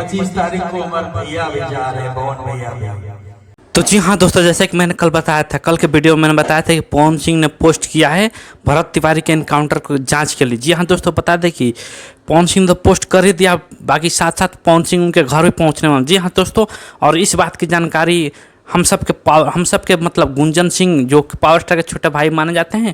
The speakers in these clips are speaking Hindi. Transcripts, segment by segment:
25 तारीख को हमारे भैया भी जा रहे हैं, पवन भैया भी। तो जी हाँ दोस्तों, जैसे कि मैंने कल बताया था, कल के वीडियो में मैंने बताया था कि पवन सिंह ने पोस्ट किया है भरत तिवारी के एनकाउंटर को जांच के लिए। जी हाँ दोस्तों, बता दें कि पवन सिंह तो पोस्ट कर ही दिया, बाकी साथ साथ पवन सिंह उनके घर भी पहुंचने वाले। जी हाँ दोस्तों, और इस बात की जानकारी हम सब के मतलब गुंजन सिंह, जो कि पावर स्टार के छोटे भाई माने जाते हैं,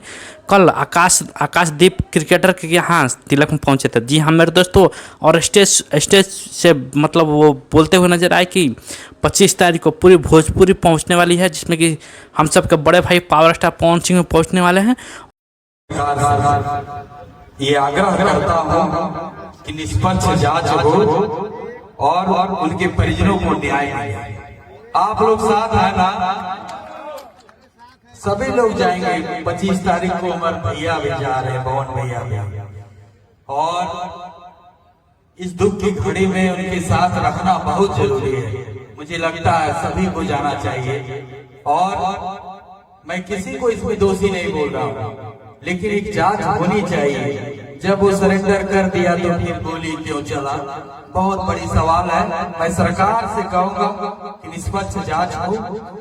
कल आकाशदीप क्रिकेटर के यहाँ तिलक में पहुंचे थे। जी हाँ मेरे दोस्तों, और स्टेज से मतलब वो बोलते हुए नजर आए कि 25 तारीख को पूरी भोजपुरी पहुंचने वाली है, जिसमें कि हम सब के बड़े भाई पावर स्टार पवन सिंह पहुंचने वाले हैं। ये आग्रह करता हूं कि निष्पक्ष जांच हो और उनके परिजनों को न्याय मिले। आप लोग साथ है ना? सभी लोग जाएंगे। 25 तारीख को हमारे भैया भी जा रहे हैं, पवन भैया भी। और इस दुख की घड़ी में उनके साथ रखना बहुत जरूरी है। मुझे लगता है सभी को जाना चाहिए। और मैं किसी को इसमें दोषी नहीं बोल रहा हूं, लेकिन एक जांच होनी चाहिए। जब वो सरेंडर कर दिया तो फिर गोली क्यों चला? बहुत बड़ी सवाल है। मैं सरकार से कहूंगा कि निष्पक्ष जांच हो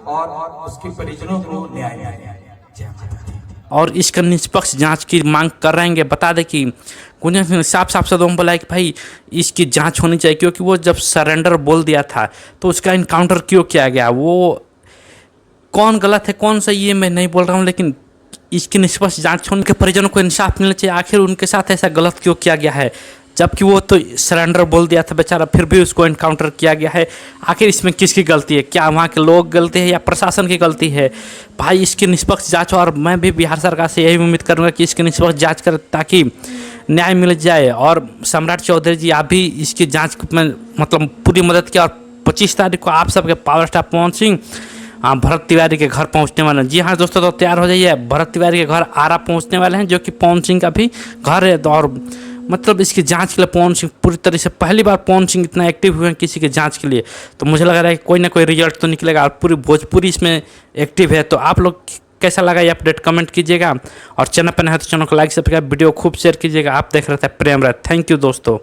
और उसके परिजनों को न्याय मिले। जय माता दी। और इसका निष्पक्ष जांच की मांग कर रहे हैं। बता दें कि गुंजन सिंह साफ सदों बोला है कि भाई इसकी जांच होनी चाहिए, क्योंकि वो जब सरेंडर बोल दिया था तो उसका इनकाउंटर क्यों किया गया? वो कौन गलत है कौन सही है मैं नहीं बोल रहा हूँ, लेकिन इसकी निष्पक्ष जांच होने के परिजनों को इंसाफ मिलना चाहिए। आखिर उनके साथ ऐसा गलत क्यों किया गया है, जबकि वो तो सरेंडर बोल दिया था बेचारा, फिर भी उसको इनकाउंटर किया गया है। आखिर इसमें किसकी गलती है? क्या वहाँ के लोग गलती है या प्रशासन की गलती है? भाई इसकी निष्पक्ष जांच, और मैं भी बिहार सरकार से यही उम्मीद करूँगा कि इसकी निष्पक्ष जांच करें ताकि न्याय मिल जाए। और सम्राट चौधरी जी, आप भी इसकी जाँच में मतलब पूरी मदद की। और 25 तारीख को आप सबके पावर स्टार पवन सिंह भरत तिवारी के घर पहुंचने वाले हैं। जी हाँ दोस्तों, तो तैयार हो जाइए, भरत तिवारी के घर आरा पहुंचने वाले हैं, जो कि पवन सिंह का भी घर है। और मतलब इसकी जांच के लिए पवन सिंह पूरी तरह से, पहली बार पवन सिंह इतना एक्टिव हुए हैं किसी के जांच के लिए, तो मुझे लग रहा है कि कोई ना कोई रिजल्ट तो निकलेगा। और पूरी भोजपुरी इसमें एक्टिव है। तो आप लोग कैसा लगा ये अपडेट कमेंट कीजिएगा, और चैनल पर नए हैं तो चैनल को लाइक सब्सक्राइब, वीडियो खूब शेयर कीजिएगा। आप देख रहे थे प्रेम राय। थैंक यू दोस्तों।